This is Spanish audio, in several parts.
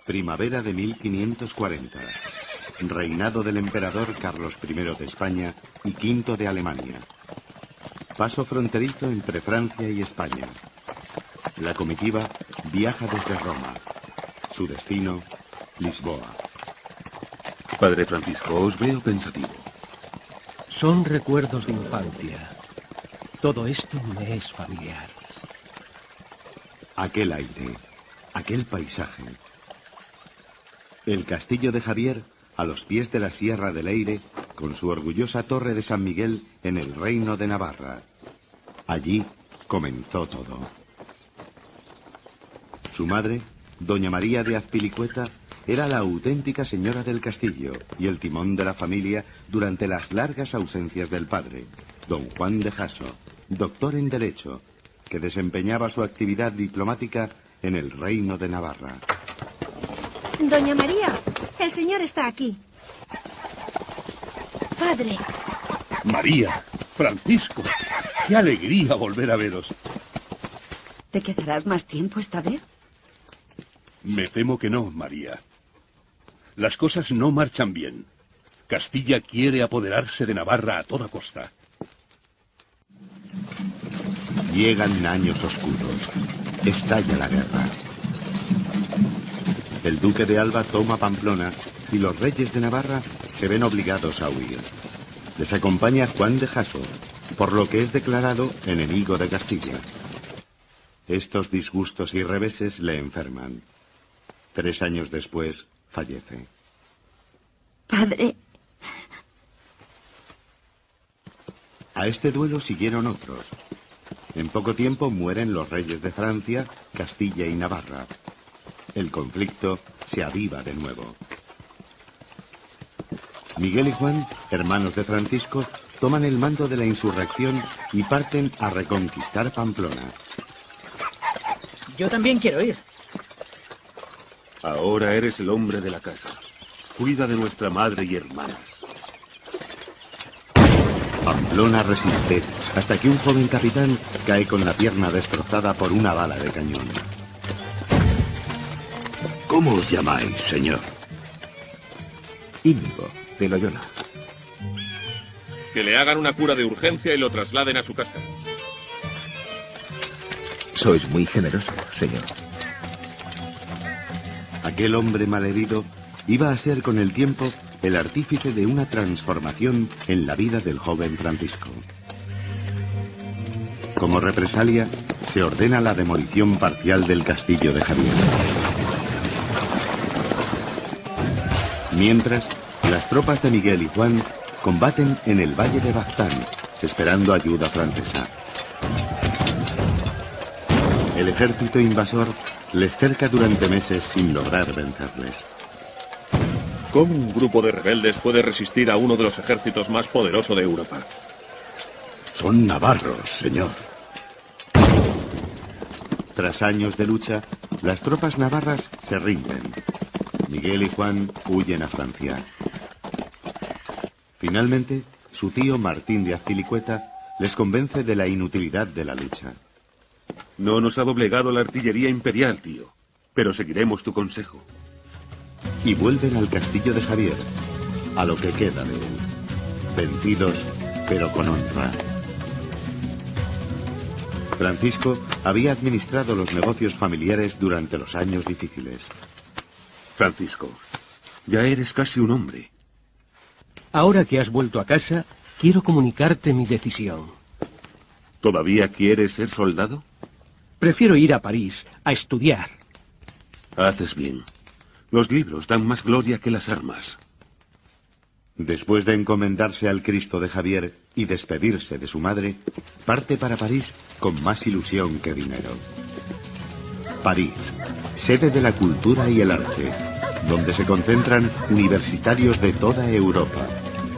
Primavera de 1540. Reinado del emperador Carlos I de España y V de Alemania. Paso fronterizo entre Francia y España. La comitiva viaja desde Roma. Su destino, Lisboa. Padre Francisco, os veo pensativo. Son recuerdos de infancia. Todo esto me es familiar. Aquel aire, aquel paisaje. El castillo de Javier, a los pies de la Sierra del Eire, con su orgullosa torre de San Miguel en el Reino de Navarra. Allí comenzó todo. Su madre, doña María de Azpilicueta, era la auténtica señora del castillo y el timón de la familia durante las largas ausencias del padre, don Juan de Jasso, doctor en Derecho, que desempeñaba su actividad diplomática en el Reino de Navarra. Doña María, el señor está aquí. Padre. María, Francisco, qué alegría volver a veros. ¿Te quedarás más tiempo esta vez? Me temo que no, María. Las cosas no marchan bien. Castilla quiere apoderarse de Navarra a toda costa. Llegan años oscuros. Estalla la guerra. El duque de Alba toma Pamplona y los reyes de Navarra se ven obligados a huir. Les acompaña Juan de Jasso, por lo que es declarado enemigo de Castilla. Estos disgustos y reveses le enferman. 3 años después, fallece. Padre. A este duelo siguieron otros. En poco tiempo mueren los reyes de Francia, Castilla y Navarra. El conflicto se aviva de nuevo. Miguel y Juan, hermanos de Francisco, toman el mando de la insurrección y parten a reconquistar Pamplona. Yo también quiero ir. Ahora eres el hombre de la casa. Cuida de nuestra madre y hermanas. Pamplona resiste hasta que un joven capitán cae con la pierna destrozada por una bala de cañón. ¿Cómo os llamáis, señor? Íñigo, de Loyola. Que le hagan una cura de urgencia y lo trasladen a su casa. Sois muy generoso, señor. Aquel hombre malherido iba a ser con el tiempo el artífice de una transformación en la vida del joven Francisco. Como represalia, se ordena la demolición parcial del castillo de Javier. Mientras, las tropas de Miguel y Juan combaten en el valle de Baztán, esperando ayuda francesa. El ejército invasor les cerca durante meses sin lograr vencerles. ¿Cómo un grupo de rebeldes puede resistir a uno de los ejércitos más poderosos de Europa? Son navarros, señor. Tras años de lucha, las tropas navarras se rinden. Miguel y Juan huyen a Francia. Finalmente, su tío Martín de Azpilicueta les convence de la inutilidad de la lucha. No nos ha doblegado la artillería imperial, tío, pero seguiremos tu consejo. Y vuelven al castillo de Javier, a lo que queda de él. Vencidos, pero con honra. Francisco había administrado los negocios familiares durante los años difíciles. Francisco, ya eres casi un hombre. Ahora que has vuelto a casa, quiero comunicarte mi decisión. ¿Todavía quieres ser soldado? Prefiero ir a París, a estudiar. Haces bien. Los libros dan más gloria que las armas. Después de encomendarse al Cristo de Javier y despedirse de su madre, parte para París con más ilusión que dinero. París, sede de la cultura y el arte, donde se concentran universitarios de toda Europa,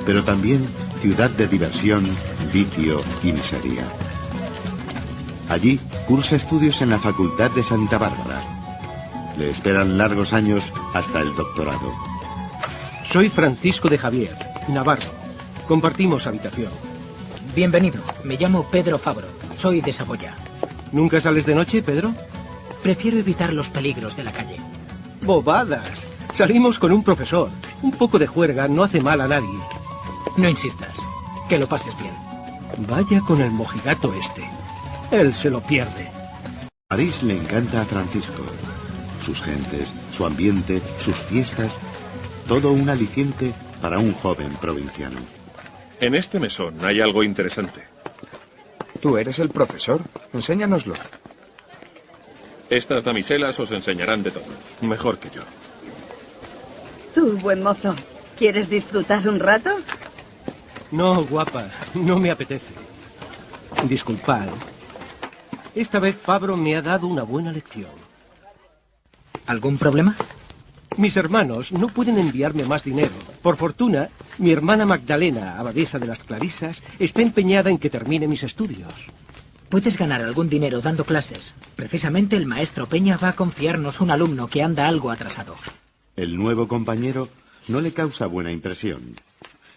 pero también ciudad de diversión, vicio y miseria. Allí cursa estudios en la Facultad de Santa Bárbara. Le esperan largos años hasta el doctorado. Soy Francisco de Javier, navarro. Compartimos habitación. Bienvenido. Me llamo Pedro Fabro. Soy de Saboya. ¿Nunca sales de noche, Pedro? Prefiero evitar los peligros de la calle. Bobadas. Salimos con un profesor. Un poco de juerga no hace mal a nadie. No insistas. Que lo pases bien. Vaya con el mojigato este. Él se lo pierde. París le encanta a Francisco. Sus gentes, su ambiente, sus fiestas, todo un aliciente para un joven provinciano. En este mesón hay algo interesante. Tú eres el profesor. Enséñanoslo. Estas damiselas os enseñarán de todo. Mejor que yo. Tú, buen mozo, ¿quieres disfrutar un rato? No, guapa, no me apetece. Disculpad. Esta vez Fabro me ha dado una buena lección. ¿Algún problema? Mis hermanos no pueden enviarme más dinero. Por fortuna, mi hermana Magdalena, abadesa de las Clarisas, está empeñada en que termine mis estudios. Puedes ganar algún dinero dando clases. Precisamente el maestro Peña va a confiarnos un alumno que anda algo atrasado. El nuevo compañero no le causa buena impresión.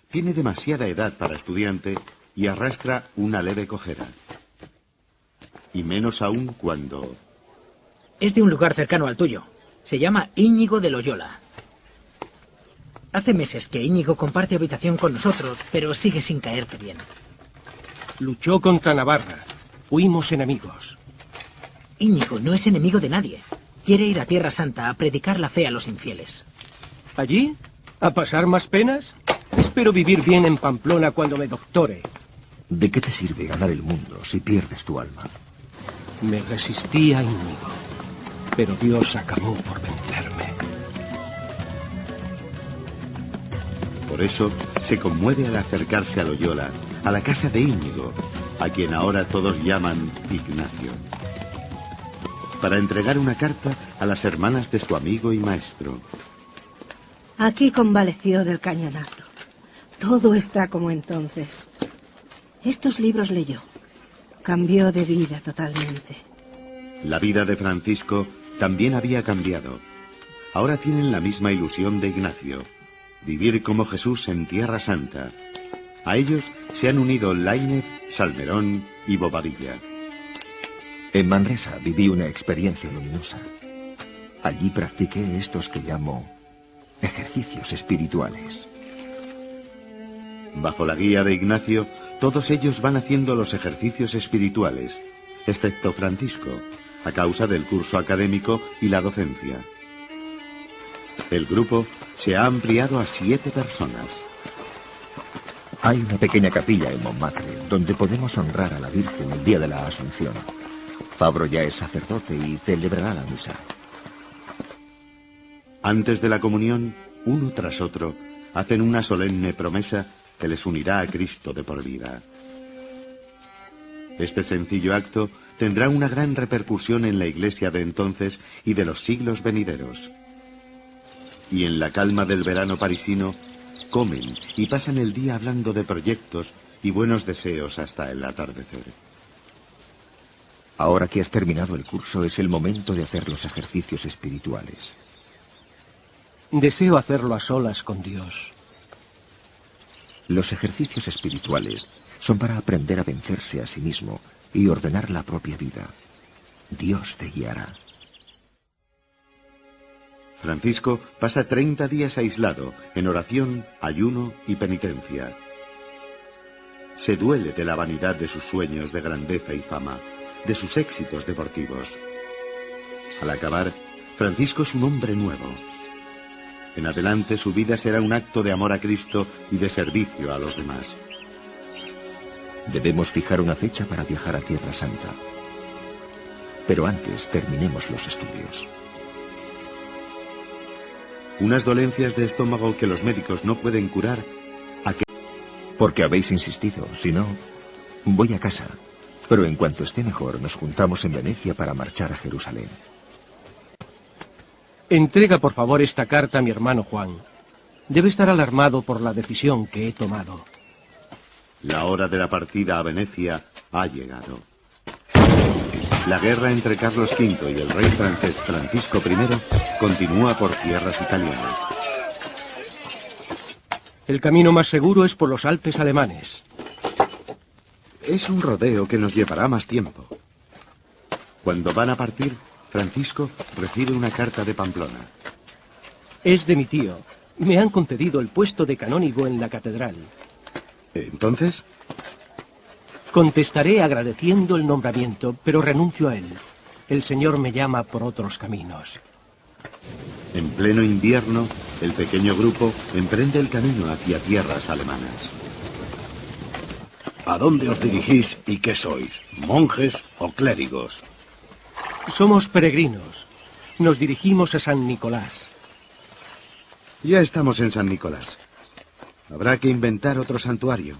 Tiene demasiada edad para estudiante y arrastra una leve cojera. Y menos aún cuando... Es de un lugar cercano al tuyo. Se llama Íñigo de Loyola. Hace meses que Íñigo comparte habitación con nosotros, pero sigue sin caerte bien. Luchó contra Navarra. Fuimos enemigos. Íñigo no es enemigo de nadie. Quiere ir a Tierra Santa a predicar la fe a los infieles. ¿Allí? ¿A pasar más penas? Espero vivir bien en Pamplona cuando me doctore. ¿De qué te sirve ganar el mundo si pierdes tu alma? Me resistí a Íñigo, pero Dios acabó por vencerme. Por eso se conmueve al acercarse a Loyola, a la casa de Íñigo, a quien ahora todos llaman Ignacio, para entregar una carta a las hermanas de su amigo y maestro. Aquí convaleció del cañonazo. Todo está como entonces. Estos libros leyó. Cambió de vida totalmente. La vida de Francisco también había cambiado. Ahora tienen la misma ilusión de Ignacio, vivir como Jesús en Tierra Santa. A ellos se han unido Laínez, Salmerón y Bobadilla. En Manresa viví una experiencia luminosa. Allí practiqué estos que llamo ejercicios espirituales. Bajo la guía de Ignacio, todos ellos van haciendo los ejercicios espirituales, excepto Francisco, a causa del curso académico y la docencia. El grupo se ha ampliado a 7 personas. Hay una pequeña capilla en Montmartre donde podemos honrar a la Virgen el día de la Asunción. Fabro ya es sacerdote y celebrará la misa. Antes de la comunión, uno tras otro, hacen una solemne promesa que les unirá a Cristo de por vida. Este sencillo acto tendrá una gran repercusión en la iglesia de entonces y de los siglos venideros. Y en la calma del verano parisino, comen y pasan el día hablando de proyectos y buenos deseos hasta el atardecer. Ahora que has terminado el curso, es el momento de hacer los ejercicios espirituales. Deseo hacerlo a solas con Dios. Los ejercicios espirituales son para aprender a vencerse a sí mismo y ordenar la propia vida. Dios te guiará. Francisco pasa 30 días aislado, en oración, ayuno y penitencia. Se duele de la vanidad de sus sueños de grandeza y fama, de sus éxitos deportivos. Al acabar, Francisco es un hombre nuevo. En adelante su vida será un acto de amor a Cristo y de servicio a los demás. Debemos fijar una fecha para viajar a Tierra Santa. Pero antes terminemos los estudios. Unas dolencias de estómago que los médicos no pueden curar. Porque habéis insistido, si no, voy a casa. Pero en cuanto esté mejor, nos juntamos en Venecia para marchar a Jerusalén. Entrega por favor esta carta a mi hermano Juan. Debe estar alarmado por la decisión que he tomado. La hora de la partida a Venecia ha llegado. La guerra entre Carlos V y el rey francés Francisco I continúa por tierras italianas. El camino más seguro es por los Alpes alemanes. Es un rodeo que nos llevará más tiempo. Cuando van a partir, Francisco recibe una carta de Pamplona. Es de mi tío. Me han concedido el puesto de canónigo en la catedral. ¿Entonces? Contestaré agradeciendo el nombramiento, pero renuncio a él. El Señor me llama por otros caminos. En pleno invierno, el pequeño grupo emprende el camino hacia tierras alemanas. ¿A dónde os dirigís y qué sois? ¿Monjes o clérigos? Somos peregrinos. Nos dirigimos a San Nicolás. Ya estamos en San Nicolás. Habrá que inventar otro santuario.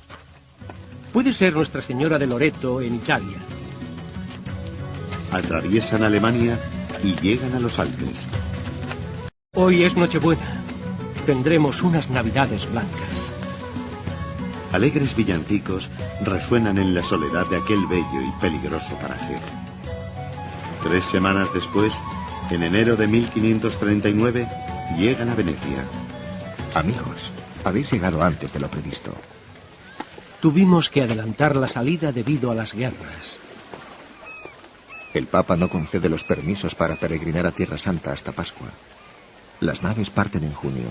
Puede ser Nuestra Señora de Loreto en Italia. Atraviesan Alemania y llegan a los Alpes. Hoy es Nochebuena. Tendremos unas Navidades blancas. Alegres villancicos resuenan en la soledad de aquel bello y peligroso paraje. 3 semanas después, en enero de 1539, llegan a Venecia. Amigos, habéis llegado antes de lo previsto. Tuvimos que adelantar la salida debido a las guerras. El Papa no concede los permisos para peregrinar a Tierra Santa hasta Pascua. Las naves parten en junio.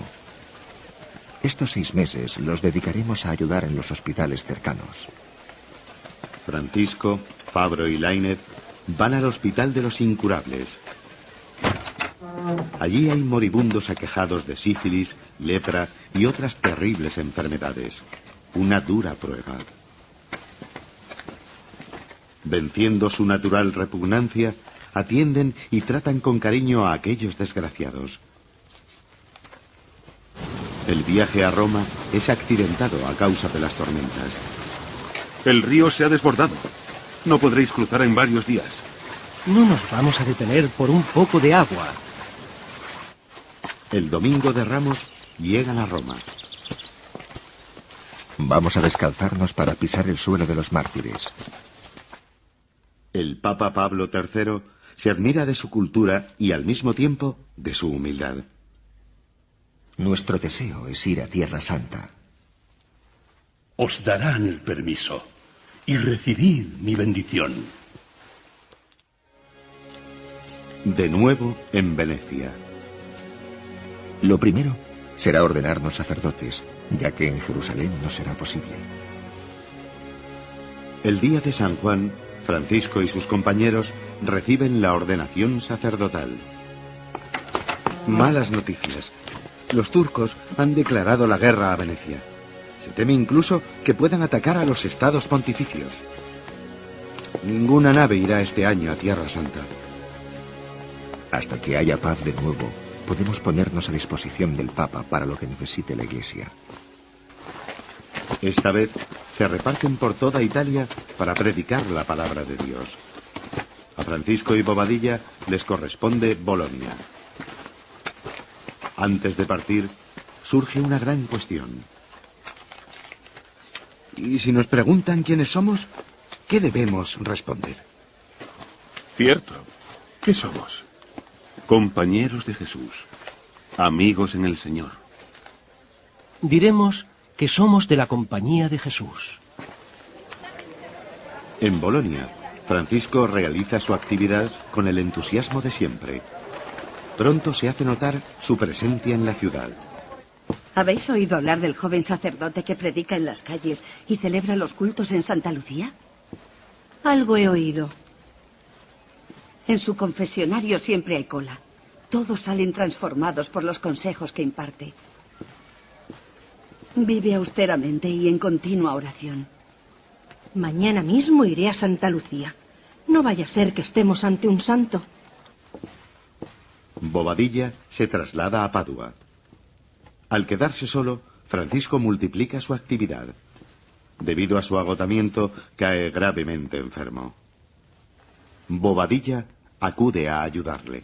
Estos 6 meses los dedicaremos a ayudar en los hospitales cercanos. Francisco, Fabro y Lainez van al Hospital de los Incurables. Allí hay moribundos aquejados de sífilis, lepra y otras terribles enfermedades. Una dura prueba. Venciendo su natural repugnancia, atienden y tratan con cariño a aquellos desgraciados. El viaje a Roma es accidentado a causa de las tormentas. El río se ha desbordado. No podréis cruzar en varios días. No nos vamos a detener por un poco de agua. El domingo de Ramos llegan a Roma. Vamos a descalzarnos para pisar el suelo de los mártires. El Papa Pablo III se admira de su cultura y al mismo tiempo de su humildad. Nuestro deseo es ir a Tierra Santa. Os darán el permiso y recibid mi bendición. De nuevo en Venecia. Lo primero será ordenarnos sacerdotes, ya que en Jerusalén no será posible. El día de San Juan, Francisco y sus compañeros reciben la ordenación sacerdotal. Malas noticias. Los turcos han declarado la guerra a Venecia. Se teme incluso que puedan atacar a los estados pontificios. Ninguna nave irá este año a Tierra Santa. Hasta que haya paz de nuevo, podemos ponernos a disposición del Papa para lo que necesite la Iglesia. Esta vez se reparten por toda Italia para predicar la palabra de Dios. A Francisco y Bobadilla les corresponde Bolonia. Antes de partir, surge una gran cuestión. ¿Y si nos preguntan quiénes somos, qué debemos responder? Cierto. ¿Qué somos? Compañeros de Jesús. Amigos en el Señor. Diremos que somos de la compañía de Jesús. En Bolonia, Francisco realiza su actividad con el entusiasmo de siempre. Pronto se hace notar su presencia en la ciudad. ¿Habéis oído hablar del joven sacerdote que predica en las calles y celebra los cultos en Santa Lucía? Algo he oído. En su confesionario siempre hay cola. Todos salen transformados por los consejos que imparte. Vive austeramente y en continua oración. Mañana mismo iré a Santa Lucía. No vaya a ser que estemos ante un santo. Bobadilla se traslada a Padua. Al quedarse solo, Francisco multiplica su actividad. Debido a su agotamiento, cae gravemente enfermo. Bobadilla acude a ayudarle.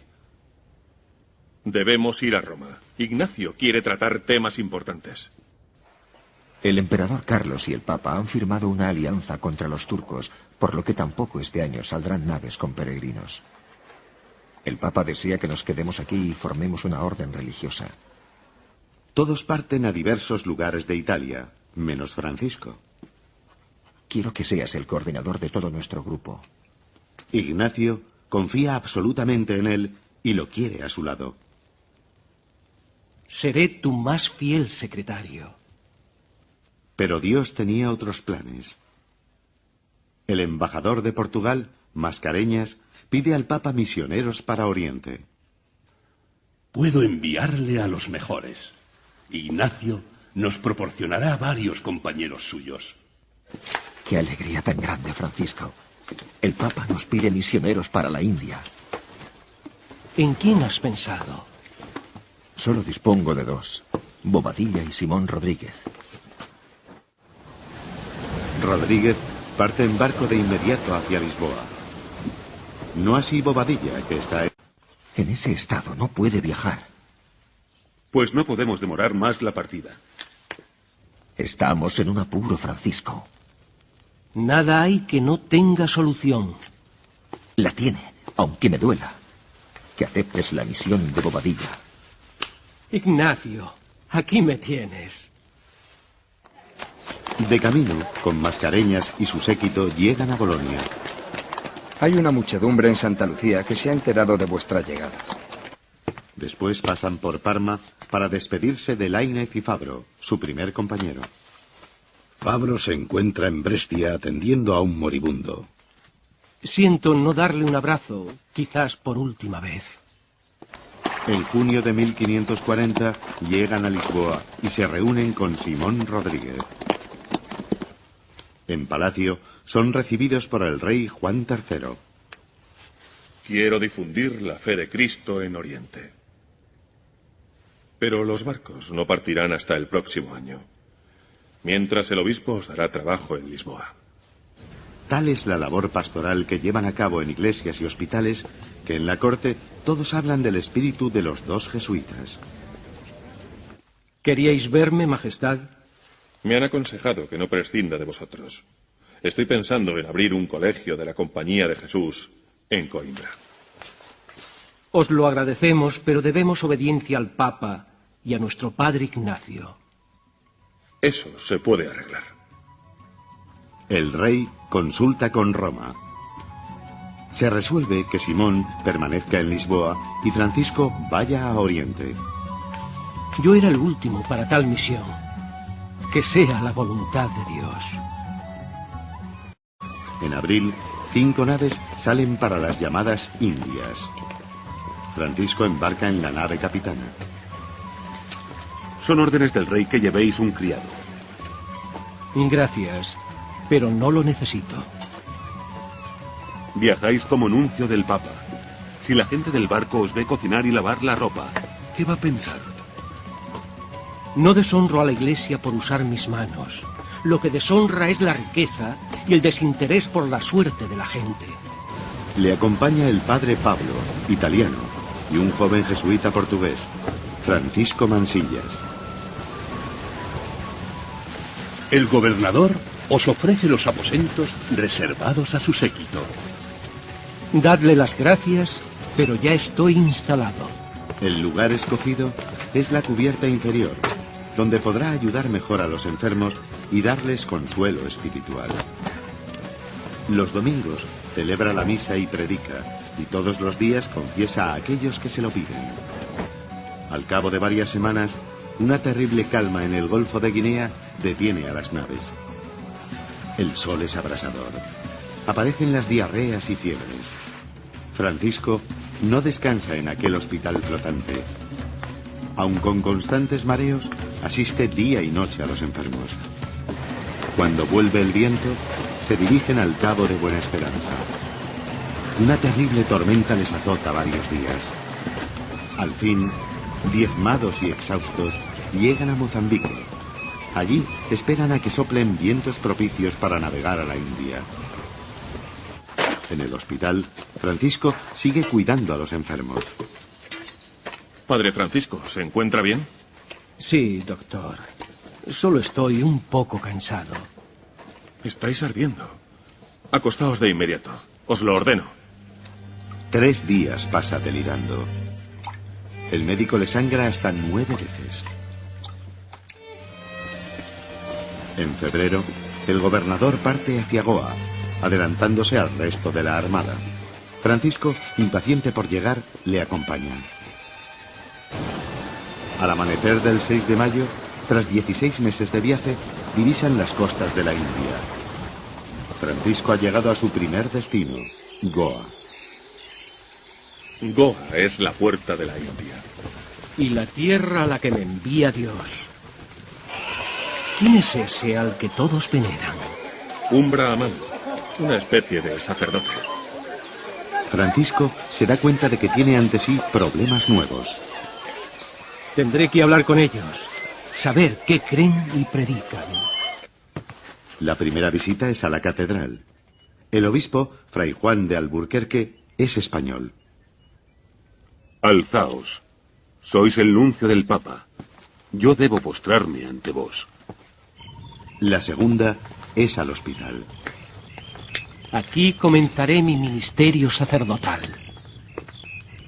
Debemos ir a Roma. Ignacio quiere tratar temas importantes. El emperador Carlos y el Papa han firmado una alianza contra los turcos, por lo que tampoco este año saldrán naves con peregrinos. El Papa desea que nos quedemos aquí y formemos una orden religiosa. Todos parten a diversos lugares de Italia, menos Francisco. Quiero que seas el coordinador de todo nuestro grupo. Ignacio confía absolutamente en él y lo quiere a su lado. Seré tu más fiel secretario. Pero Dios tenía otros planes. El embajador de Portugal, Mascareñas, pide al Papa misioneros para Oriente. Puedo enviarle a los mejores. Ignacio nos proporcionará varios compañeros suyos. Qué alegría tan grande, Francisco. El Papa nos pide misioneros para la India. ¿En quién has pensado? Solo dispongo de dos, Bobadilla y Simón Rodríguez. Rodríguez parte en barco de inmediato hacia Lisboa. No así Bobadilla, que está en ese estado no puede viajar. Pues no podemos demorar más la partida. Estamos en un apuro, Francisco. Nada hay que no tenga solución. La tiene, aunque me duela. Que aceptes la misión de Bobadilla. Ignacio, aquí me tienes. De camino, con Mascareñas y su séquito, llegan a Bolonia. Hay una muchedumbre en Santa Lucía que se ha enterado de vuestra llegada. Después pasan por Parma para despedirse de Laínez y Fabro, su primer compañero. Fabro se encuentra en Brescia atendiendo a un moribundo. Siento no darle un abrazo, quizás por última vez. En junio de 1540 llegan a Lisboa y se reúnen con Simón Rodríguez. En palacio son recibidos por el rey Juan III. Quiero difundir la fe de Cristo en Oriente. Pero los barcos no partirán hasta el próximo año, mientras el obispo os dará trabajo en Lisboa. Tal es la labor pastoral que llevan a cabo en iglesias y hospitales, que en la corte todos hablan del espíritu de los dos jesuitas. ¿Queríais verme, Majestad? Me han aconsejado que no prescinda de vosotros. Estoy pensando en abrir un colegio de la Compañía de Jesús en Coimbra. Os lo agradecemos, pero debemos obediencia al Papa y a nuestro padre Ignacio. Eso se puede arreglar. El rey consulta con Roma. Se resuelve que Simón permanezca en Lisboa y Francisco vaya a Oriente. Yo era el último para tal misión. Que sea la voluntad de Dios. En abril, 5 naves salen para las llamadas Indias. Francisco embarca en la nave capitana. Son órdenes del rey que llevéis un criado. Gracias, pero no lo necesito. Viajáis como nuncio del Papa. Si la gente del barco os ve cocinar y lavar la ropa, ¿qué va a pensar? No deshonro a la Iglesia por usar mis manos. Lo que deshonra es la riqueza y el desinterés por la suerte de la gente. Le acompaña el padre Pablo, italiano, y un joven jesuita portugués, Francisco Mansillas. El gobernador os ofrece los aposentos reservados a su séquito. Dadle las gracias, pero ya estoy instalado. El lugar escogido es la cubierta inferior, donde podrá ayudar mejor a los enfermos y darles consuelo espiritual. Los domingos celebra la misa y predica, y todos los días confiesa a aquellos que se lo piden. Al cabo de varias semanas, una terrible calma en el Golfo de Guinea detiene a las naves. El sol es abrasador. Aparecen las diarreas y fiebres. Francisco no descansa en aquel hospital flotante. Aun con constantes mareos, asiste día y noche a los enfermos. Cuando vuelve el viento, se dirigen al Cabo de Buena Esperanza. Una terrible tormenta les azota varios días. Al fin, diezmados y exhaustos, llegan a Mozambique. Allí esperan a que soplen vientos propicios para navegar a la India. En el hospital, Francisco sigue cuidando a los enfermos. Padre Francisco, ¿se encuentra bien? Sí, doctor. Solo estoy un poco cansado. Estáis ardiendo. Acostaos de inmediato. Os lo ordeno. 3 días pasa delirando. El médico le sangra hasta 9 veces. En febrero, el gobernador parte hacia Goa, adelantándose al resto de la armada. Francisco, impaciente por llegar, le acompaña. Al amanecer del 6 de mayo, tras 16 meses de viaje, divisan las costas de la India. Francisco ha llegado a su primer destino, Goa. Goa es la puerta de la India. Y la tierra a la que me envía Dios. ¿Quién es ese al que todos veneran? Un brahman, una especie de sacerdote. Francisco se da cuenta de que tiene ante sí problemas nuevos. Tendré que hablar con ellos, saber qué creen y predican. La primera visita es a la catedral. El obispo, Fray Juan de Alburquerque, es español. Alzaos. Sois el nuncio del Papa. Yo debo postrarme ante vos. La segunda es al hospital. Aquí comenzaré mi ministerio sacerdotal.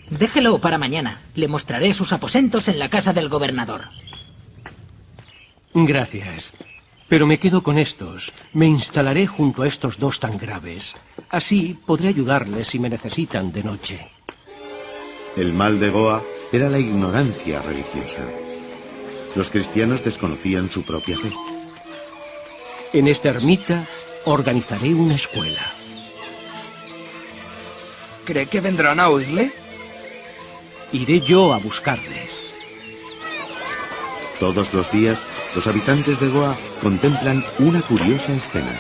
Déjelo para mañana. Le mostraré sus aposentos en la casa del gobernador. Gracias. Pero me quedo con estos. Me instalaré junto a estos dos tan graves. Así podré ayudarles si me necesitan de noche. El mal de Goa era la ignorancia religiosa. Los cristianos desconocían su propia fe. En esta ermita organizaré una escuela. ¿Cree que vendrán a oírle? Iré yo a buscarles. Todos los días, los habitantes de Goa contemplan una curiosa escena.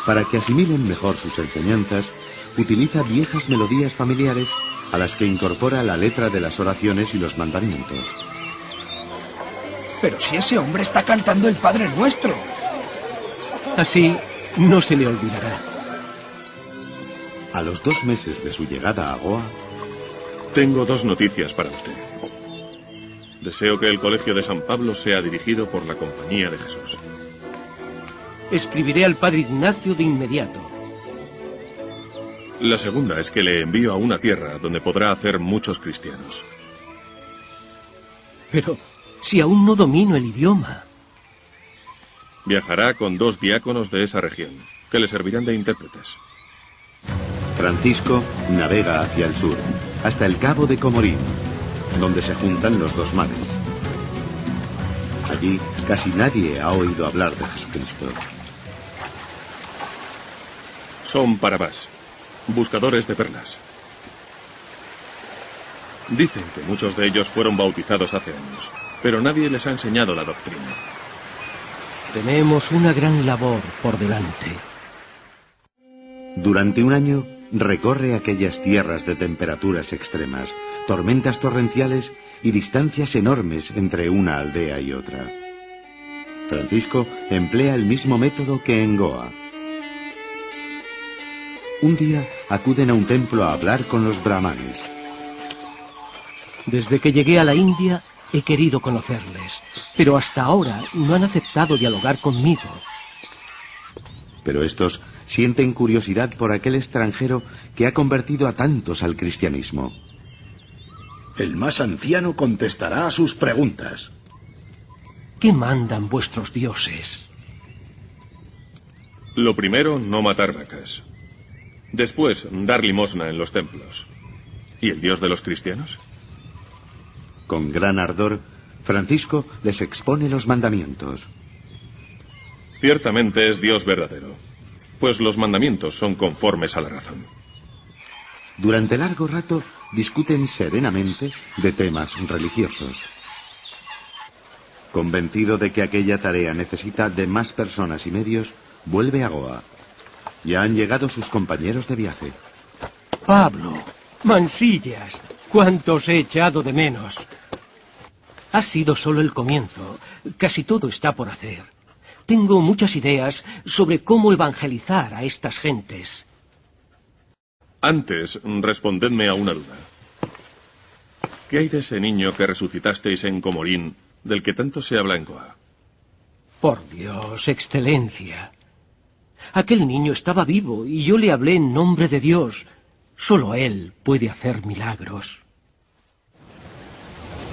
Para que asimilen mejor sus enseñanzas, utiliza viejas melodías familiares a las que incorpora la letra de las oraciones y los mandamientos. Pero si ese hombre está cantando el Padre Nuestro. Así no se le olvidará. A los 2 meses de su llegada a Goa... Tengo 2 noticias para usted. Deseo que el colegio de San Pablo sea dirigido por la Compañía de Jesús. Escribiré al padre Ignacio de inmediato. La segunda es que le envío a una tierra donde podrá hacer muchos cristianos. Pero si aún no domino el idioma... Viajará con 2 diáconos de esa región, que le servirán de intérpretes. Francisco navega hacia el sur, hasta el cabo de Comorín, donde se juntan los 2 mares. Allí casi nadie ha oído hablar de Jesucristo. Son parabás, buscadores de perlas. Dicen que muchos de ellos fueron bautizados hace años, pero nadie les ha enseñado la doctrina. Tenemos una gran labor por delante. Durante un año recorre aquellas tierras de temperaturas extremas, tormentas torrenciales y distancias enormes entre una aldea y otra. Francisco emplea el mismo método que en Goa. Un día acuden a un templo a hablar con los brahmanes. Desde que llegué a la India he querido conocerles, pero hasta ahora no han aceptado dialogar conmigo. Pero estos sienten curiosidad por aquel extranjero que ha convertido a tantos al cristianismo. El más anciano contestará a sus preguntas. ¿Qué mandan vuestros dioses? Lo primero, no matar vacas. Después, dar limosna en los templos. ¿Y el Dios de los cristianos? Con gran ardor, Francisco les expone los mandamientos. Ciertamente es Dios verdadero, pues los mandamientos son conformes a la razón. Durante largo rato discuten serenamente de temas religiosos. Convencido de que aquella tarea necesita de más personas y medios, vuelve a Goa. Ya han llegado sus compañeros de viaje. Pablo, Mansillas, cuánto os he echado de menos. Ha sido solo el comienzo. Casi todo está por hacer. Tengo muchas ideas sobre cómo evangelizar a estas gentes. Antes, respondedme a una duda. ¿Qué hay de ese niño que resucitasteis en Comorín, del que tanto se habla en Goa? Por Dios, excelencia. Aquel niño estaba vivo y yo le hablé en nombre de Dios. Solo Él puede hacer milagros.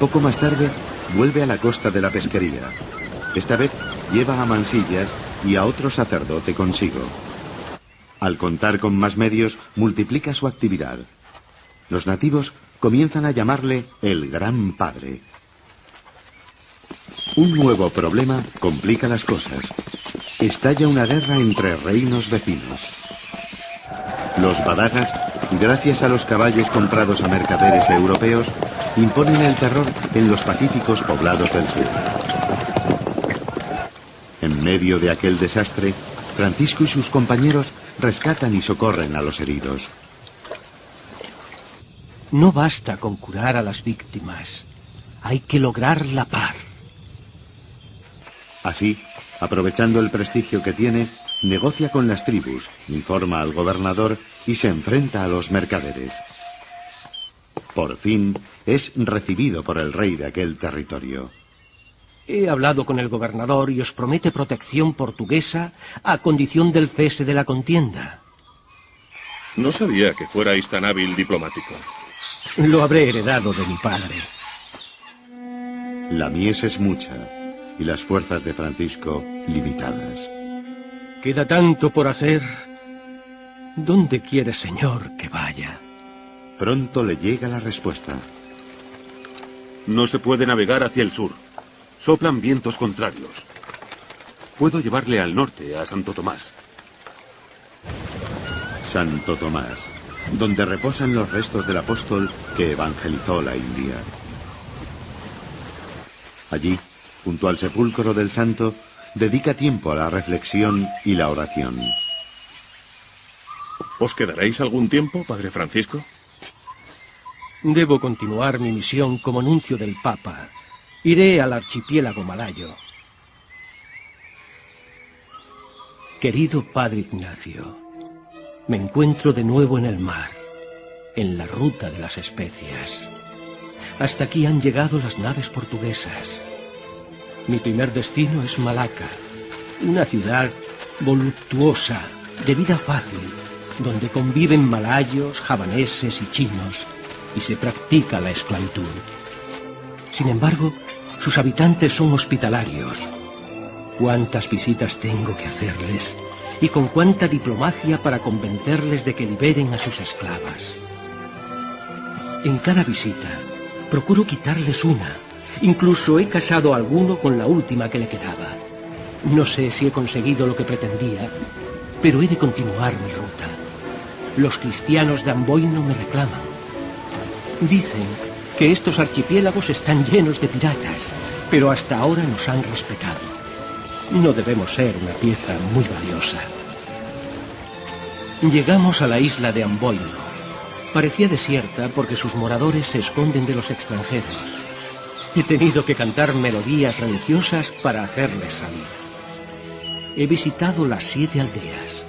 Poco más tarde, vuelve a la costa de la pesquería. Esta vez lleva a Mansillas y a otro sacerdote consigo. Al contar con más medios, multiplica su actividad. Los nativos comienzan a llamarle el Gran Padre. Un nuevo problema complica las cosas. Estalla una guerra entre reinos vecinos. Los badagas, gracias a los caballos comprados a mercaderes europeos, imponen el terror en los pacíficos poblados del sur. En medio de aquel desastre, Francisco y sus compañeros rescatan y socorren a los heridos. No basta con curar a las víctimas. Hay que lograr la paz. Así, aprovechando el prestigio que tiene, negocia con las tribus, informa al gobernador y se enfrenta a los mercaderes. Por fin, es recibido por el rey de aquel territorio. He hablado con el gobernador y os promete protección portuguesa a condición del cese de la contienda. No sabía que fuerais tan hábil diplomático. Lo habré heredado de mi padre. La mies es mucha y las fuerzas de Francisco limitadas. Queda tanto por hacer. ¿Dónde quiere, señor, que vaya? Pronto le llega la respuesta. No se puede navegar hacia el sur. Soplan vientos contrarios. Puedo llevarle al norte, a Santo Tomás. Santo Tomás, donde reposan los restos del apóstol que evangelizó la India. Allí, junto al sepulcro del santo, dedica tiempo a la reflexión y la oración. ¿Os quedaréis algún tiempo, padre Francisco? Debo continuar mi misión como nuncio del Papa. Iré al archipiélago malayo. Querido padre Ignacio, me encuentro de nuevo en el mar, en la ruta de las especias. Hasta aquí han llegado las naves portuguesas. Mi primer destino es Malaca, una ciudad voluptuosa, de vida fácil, donde conviven malayos, javaneses y chinos, y se practica la esclavitud. Sin embargo, sus habitantes son hospitalarios. Cuántas visitas tengo que hacerles, y con cuánta diplomacia para convencerles de que liberen a sus esclavas. En cada visita, procuro quitarles una. Incluso he casado a alguno con la última que le quedaba. No sé si he conseguido lo que pretendía, pero he de continuar mi ruta. Los cristianos de Amboino me reclaman. Dicen que estos archipiélagos están llenos de piratas, pero hasta ahora nos han respetado. No debemos ser una pieza muy valiosa. Llegamos a la isla de Amboino. Parecía desierta porque sus moradores se esconden de los extranjeros. He tenido que cantar melodías religiosas para hacerles salir. He visitado las 7 aldeas.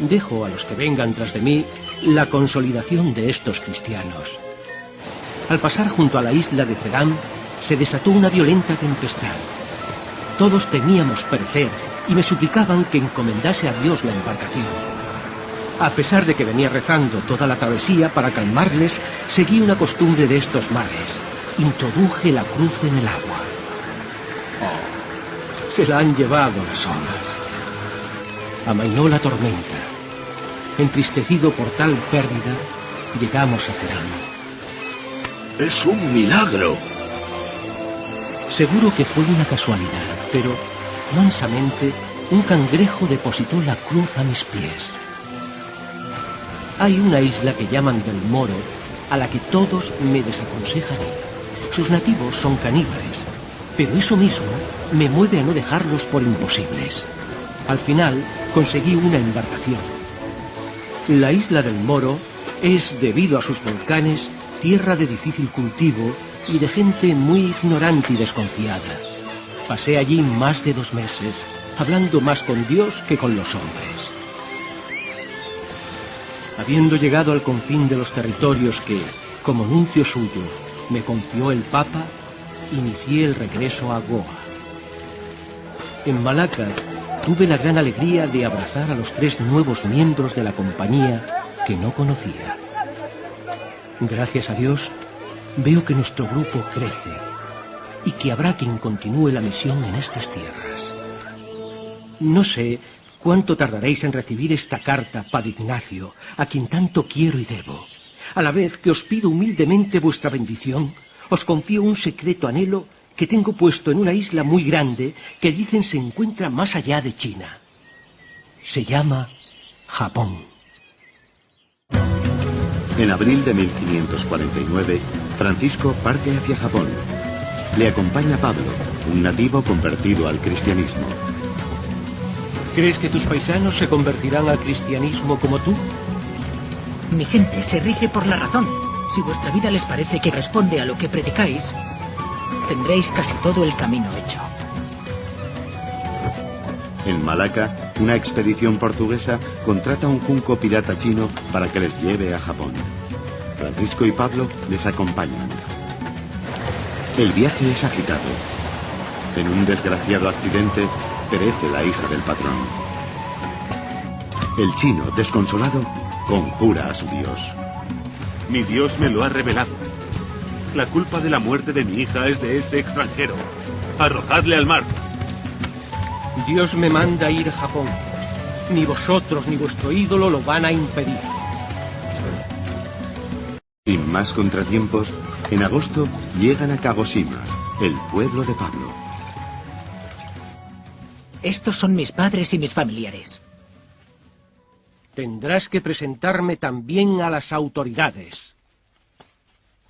Dejo a los que vengan tras de mí la consolidación de estos cristianos. Al pasar junto a la isla de Cedam, se desató una violenta tempestad. Todos temíamos perecer y me suplicaban que encomendase a Dios la embarcación. A pesar de que venía rezando toda la travesía para calmarles, seguí una costumbre de estos mares. Introduje la cruz en el agua. Oh, se la han llevado las olas. Amainó la tormenta. Entristecido por tal pérdida, llegamos a Cedam. ¡Es un milagro! Seguro que fue una casualidad, pero mansamente un cangrejo depositó la cruz a mis pies. Hay una isla que llaman del Moro, a la que todos me desaconsejan ir. Sus nativos son caníbales, pero eso mismo me mueve a no dejarlos por imposibles. Al final conseguí una embarcación. La isla del Moro es, debido a sus volcanes, tierra de difícil cultivo y de gente muy ignorante y desconfiada. Pasé allí más de 2 meses, hablando más con Dios que con los hombres. Habiendo llegado al confín de los territorios que, como nuncio suyo, me confió el Papa, inicié el regreso a Goa. En Malaca tuve la gran alegría de abrazar a los 3 nuevos miembros de la compañía que no conocía. Gracias a Dios, veo que nuestro grupo crece y que habrá quien continúe la misión en estas tierras. No sé cuánto tardaréis en recibir esta carta, Padre Ignacio, a quien tanto quiero y debo. A la vez que os pido humildemente vuestra bendición, os confío un secreto anhelo que tengo puesto en una isla muy grande que dicen se encuentra más allá de China. Se llama Japón. En abril de 1549, Francisco parte hacia Japón. Le acompaña Pablo, un nativo convertido al cristianismo. ¿Crees que tus paisanos se convertirán al cristianismo como tú? Mi gente se rige por la razón. Si vuestra vida les parece que responde a lo que predicáis, tendréis casi todo el camino hecho. En Malaca, una expedición portuguesa contrata a un junco pirata chino para que les lleve a Japón. Francisco y Pablo les acompañan. El viaje es agitado. En un desgraciado accidente, perece la hija del patrón. El chino, desconsolado, conjura a su dios. Mi Dios me lo ha revelado. La culpa de la muerte de mi hija es de este extranjero. Arrojadle al mar. Dios me manda ir a Japón. Ni vosotros ni vuestro ídolo lo van a impedir. Sin más contratiempos, en agosto llegan a Kagoshima, el pueblo de Pablo. Estos son mis padres y mis familiares. Tendrás que presentarme también a las autoridades.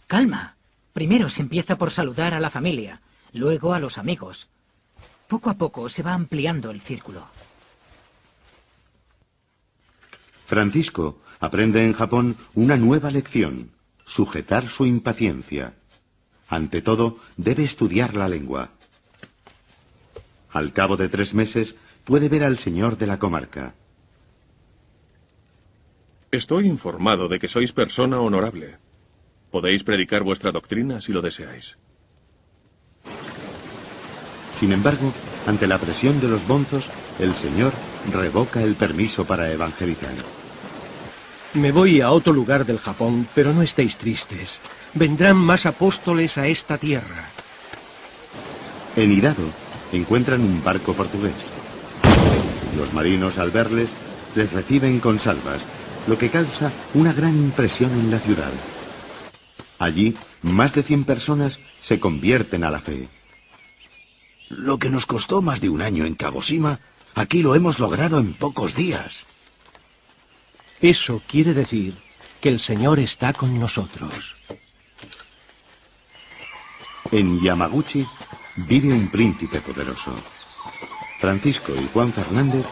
Calma. Primero se empieza por saludar a la familia, luego a los amigos. Poco a poco se va ampliando el círculo. Francisco aprende en Japón una nueva lección: sujetar su impaciencia. Ante todo, debe estudiar la lengua. Al cabo de 3 meses, puede ver al señor de la comarca. Estoy informado de que sois persona honorable. Podéis predicar vuestra doctrina si lo deseáis. Sin embargo, ante la presión de los bonzos, el señor revoca el permiso para evangelizar. Me voy a otro lugar del Japón, pero no estéis tristes. Vendrán más apóstoles a esta tierra. En Hirado, encuentran un barco portugués. Los marinos, al verles, les reciben con salvas, lo que causa una gran impresión en la ciudad. Allí, más de 100 personas se convierten a la fe. Lo que nos costó más de 1 año en Kagoshima, aquí lo hemos logrado en pocos días. Eso quiere decir que el Señor está con nosotros. En Yamaguchi vive un príncipe poderoso. Francisco y Juan Fernández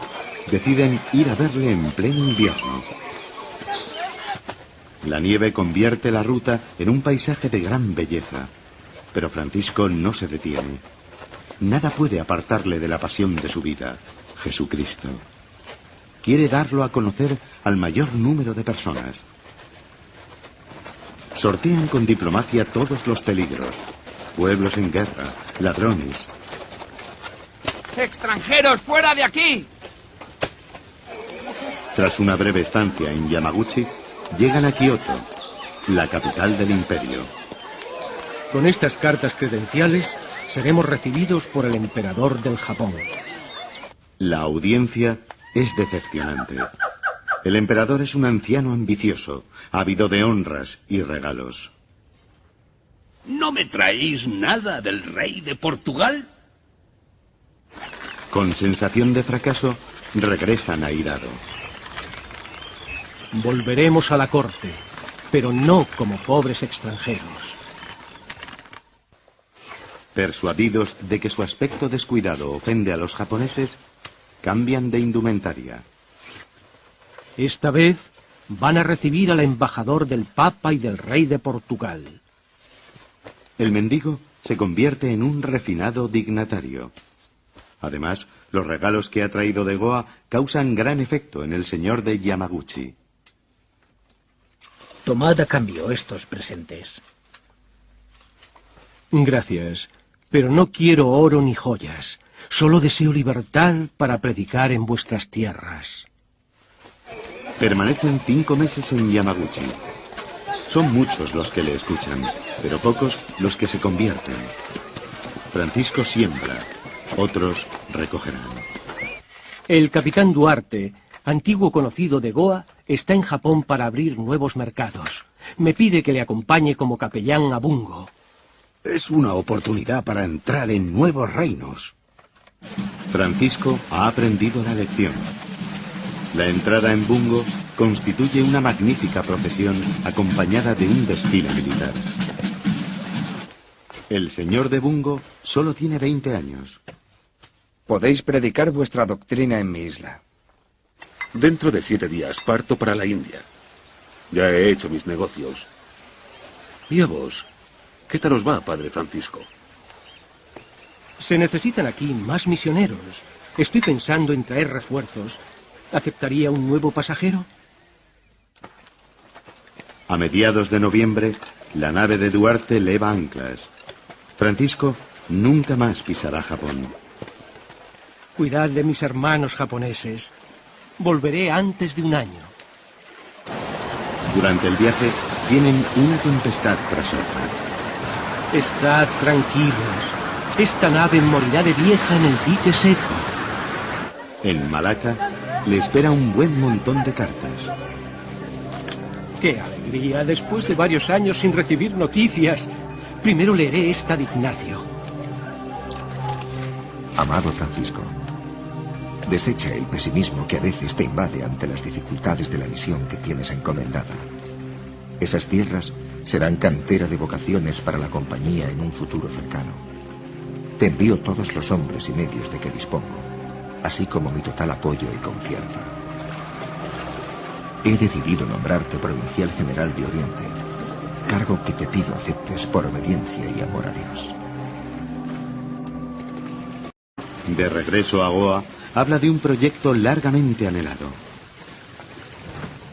deciden ir a verle en pleno invierno. La nieve convierte la ruta en un paisaje de gran belleza, pero Francisco no se detiene. Nada puede apartarle de la pasión de su vida, Jesucristo. Quiere darlo a conocer al mayor número de personas. Sortean con diplomacia todos los peligros: pueblos en guerra, ladrones. ¡Extranjeros, fuera de aquí! Tras una breve estancia en Yamaguchi, llegan a Kioto, la capital del imperio. Con estas cartas credenciales seremos recibidos por el emperador del Japón. La audiencia es decepcionante. El emperador es un anciano ambicioso, ávido de honras y regalos. ¿No me traéis nada del rey de Portugal? Con sensación de fracaso, regresan a Hirado. Volveremos a la corte, pero no como pobres extranjeros. Persuadidos de que su aspecto descuidado ofende a los japoneses, cambian de indumentaria. Esta vez van a recibir al embajador del Papa y del rey de Portugal. El mendigo se convierte en un refinado dignatario. Además, los regalos que ha traído de Goa causan gran efecto en el señor de Yamaguchi. Tomad a cambio estos presentes. Gracias, pero no quiero oro ni joyas. Solo deseo libertad para predicar en vuestras tierras. Permanecen 5 meses en Yamaguchi. Son muchos los que le escuchan, pero pocos los que se convierten. Francisco siembra, otros recogerán. El capitán Duarte, antiguo conocido de Goa, está en Japón para abrir nuevos mercados. Me pide que le acompañe como capellán a Bungo. Es una oportunidad para entrar en nuevos reinos. Francisco ha aprendido la lección. La entrada en Bungo constituye una magnífica procesión acompañada de un desfile militar. El señor de Bungo solo tiene 20 años. Podéis predicar vuestra doctrina en mi isla. Dentro de 7 días parto para la India. Ya he hecho mis negocios. ¿Y a vos? ¿Qué tal os va, padre Francisco? Se necesitan aquí más misioneros. Estoy pensando en traer refuerzos. ¿Aceptaría un nuevo pasajero? A mediados de noviembre, la nave de Duarte leva anclas. Francisco nunca más pisará Japón. Cuidad de mis hermanos japoneses. Volveré antes de un año. Durante el viaje, tienen una tempestad tras otra. Estad tranquilos. Esta nave morirá de vieja en el dique seco. En Malaca le espera un buen montón de cartas. ¡Qué alegría! Después de varios años sin recibir noticias. Primero leeré esta de Ignacio. Amado Francisco, desecha el pesimismo que a veces te invade ante las dificultades de la misión que tienes encomendada. Esas tierras serán cantera de vocaciones para la compañía en un futuro cercano. Te envío todos los hombres y medios de que dispongo, así como mi total apoyo y confianza. He decidido nombrarte provincial general de Oriente, cargo que te pido aceptes por obediencia y amor a Dios. De regreso a Goa, habla de un proyecto largamente anhelado.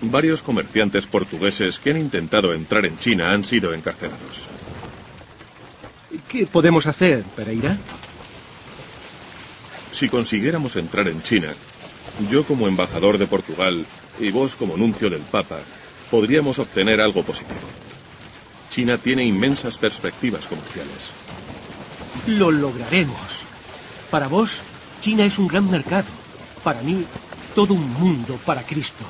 Varios comerciantes portugueses que han intentado entrar en China han sido encarcelados. ¿Qué podemos hacer, Pereira? Si consiguiéramos entrar en China, yo como embajador de Portugal y vos como nuncio del Papa, podríamos obtener algo positivo. China tiene inmensas perspectivas comerciales. Lo lograremos. Para vos, China es un gran mercado. Para mí, todo un mundo para Cristo.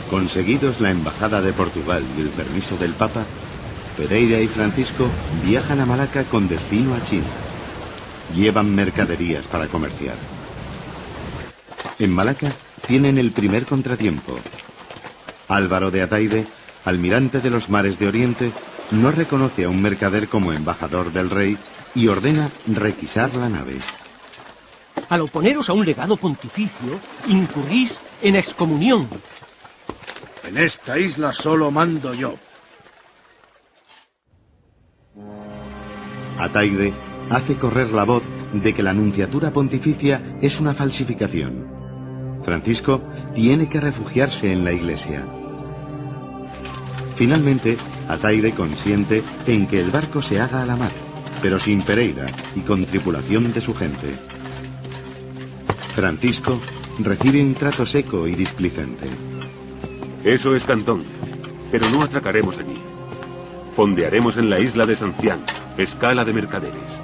Conseguidos la embajada de Portugal y el permiso del Papa, Pereira y Francisco viajan a Malaca con destino a China. Llevan mercaderías para comerciar. En Malaca tienen el primer contratiempo. Álvaro de Ataide, almirante de los mares de Oriente, no reconoce a un mercader como embajador del rey y ordena requisar la nave. Al oponeros a un legado pontificio, incurrís en excomunión. En esta isla solo mando yo. Ataide hace correr la voz de que la nunciatura pontificia es una falsificación. Francisco tiene que refugiarse en la iglesia. Finalmente, Ataide consiente en que el barco se haga a la mar, pero sin Pereira y con tripulación de su gente. Francisco recibe un trato seco y displicente. Eso es Cantón, pero no atracaremos allí. Fondearemos en la isla de Sancián, escala de mercaderes.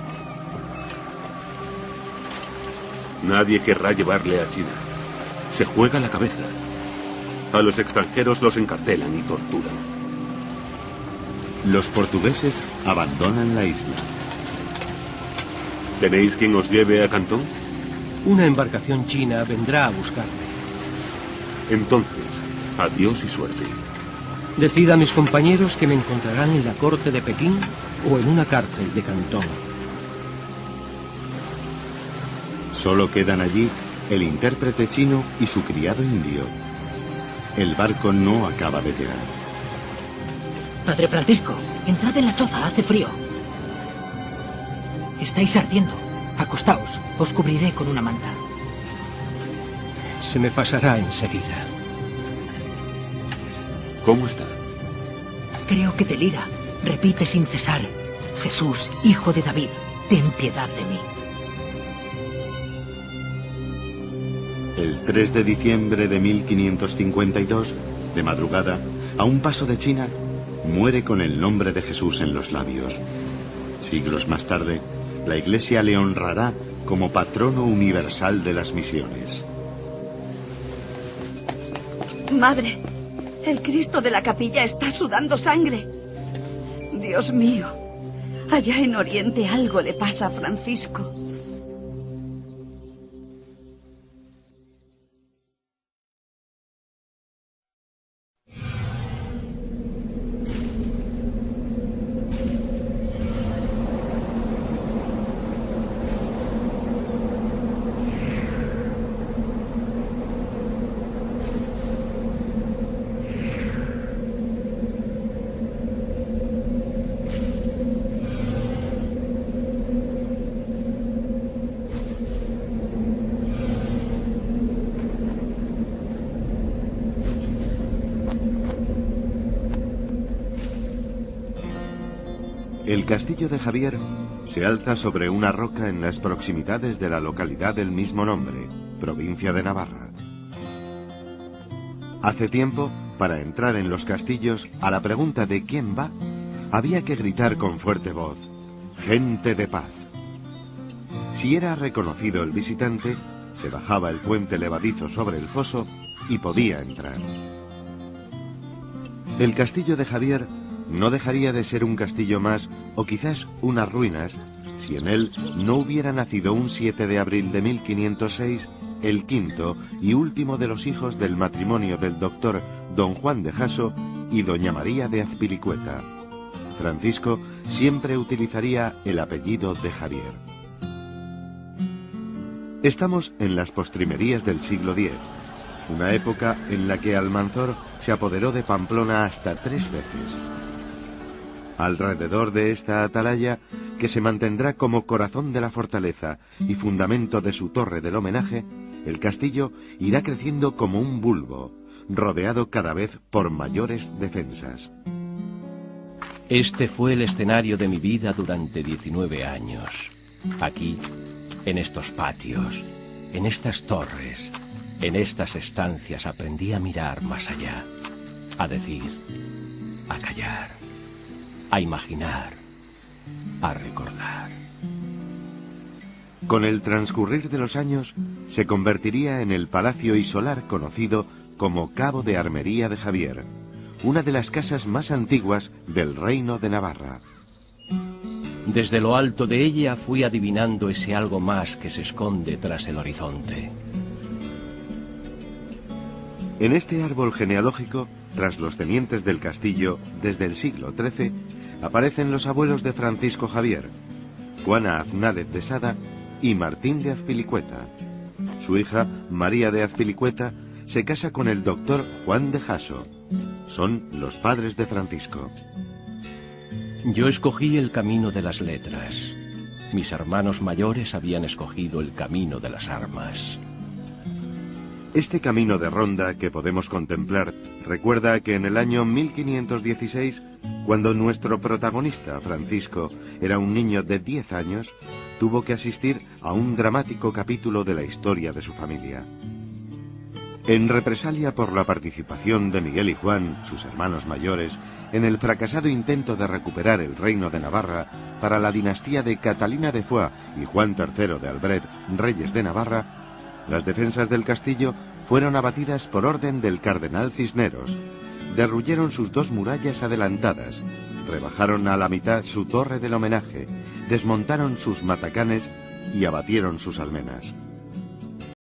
Nadie querrá llevarle a China. Se juega la cabeza. A los extranjeros los encarcelan y torturan. Los portugueses abandonan la isla. ¿Tenéis quien os lleve a Cantón? Una embarcación china vendrá a buscarme. Entonces, adiós y suerte. Decid a mis compañeros que me encontrarán en la corte de Pekín o en una cárcel de Cantón. Solo quedan allí el intérprete chino y su criado indio. El barco no acaba de llegar. Padre Francisco, entrad en la choza, hace frío. Estáis ardiendo. Acostaos, os cubriré con una manta. Se me pasará enseguida. ¿Cómo está? Creo que delira. Repite sin cesar: Jesús, hijo de David, ten piedad de mí. El 3 de diciembre de 1552, de madrugada, a un paso de China, muere con el nombre de Jesús en los labios. Siglos más tarde, la Iglesia le honrará como patrono universal de las misiones. Madre, el Cristo de la capilla está sudando sangre. Dios mío, Allá en Oriente algo le pasa a Francisco. El castillo de Javier se alza sobre una roca en las proximidades de la localidad del mismo nombre, provincia de Navarra. Hace tiempo, para entrar en los castillos, a la pregunta de quién va, había que gritar con fuerte voz: gente de paz. Si era reconocido el visitante, se bajaba el puente levadizo sobre el foso y podía entrar. El castillo de Javier no dejaría de ser un castillo más, o quizás unas ruinas, si en él no hubiera nacido un 7 de abril de 1506 el quinto y último de los hijos del matrimonio del doctor don Juan de Jasso y doña María de Azpilicueta. Francisco siempre utilizaría el apellido de Javier. Estamos en las postrimerías del siglo X, una época en la que Almanzor se apoderó de Pamplona hasta 3 veces. Alrededor de esta atalaya, que se mantendrá como corazón de la fortaleza y fundamento de su torre del homenaje, el castillo irá creciendo como un bulbo, rodeado cada vez por mayores defensas. Este fue el escenario de mi vida durante 19 años. Aquí, en estos patios, en estas torres, en estas estancias aprendí a mirar más allá, a decir, a callar, a imaginar, a recordar. Con el transcurrir de los años, se convertiría en el palacio y solar conocido como Cabo de Armería de Javier, una de las casas más antiguas del Reino de Navarra. Desde lo alto de ella fui adivinando ese algo más que se esconde tras el horizonte. En este árbol genealógico, tras los tenientes del castillo, desde el siglo XIII, aparecen los abuelos de Francisco Javier, Juana Aznález de Sada y Martín de Azpilicueta. Su hija, María de Azpilicueta, se casa con el doctor Juan de Jasso. Son los padres de Francisco. Yo escogí el camino de las letras. Mis hermanos mayores habían escogido el camino de las armas. Este camino de ronda que podemos contemplar recuerda que en el año 1516, cuando nuestro protagonista, Francisco, era un niño de 10 años, tuvo que asistir a un dramático capítulo de la historia de su familia. En represalia por la participación de Miguel y Juan, sus hermanos mayores, en el fracasado intento de recuperar el reino de Navarra para la dinastía de Catalina de Foix y Juan III de Albret, reyes de Navarra, las defensas del castillo fueron abatidas por orden del cardenal Cisneros. Derruyeron sus 2 murallas adelantadas, rebajaron a la mitad su torre del homenaje, desmontaron sus matacanes y abatieron sus almenas.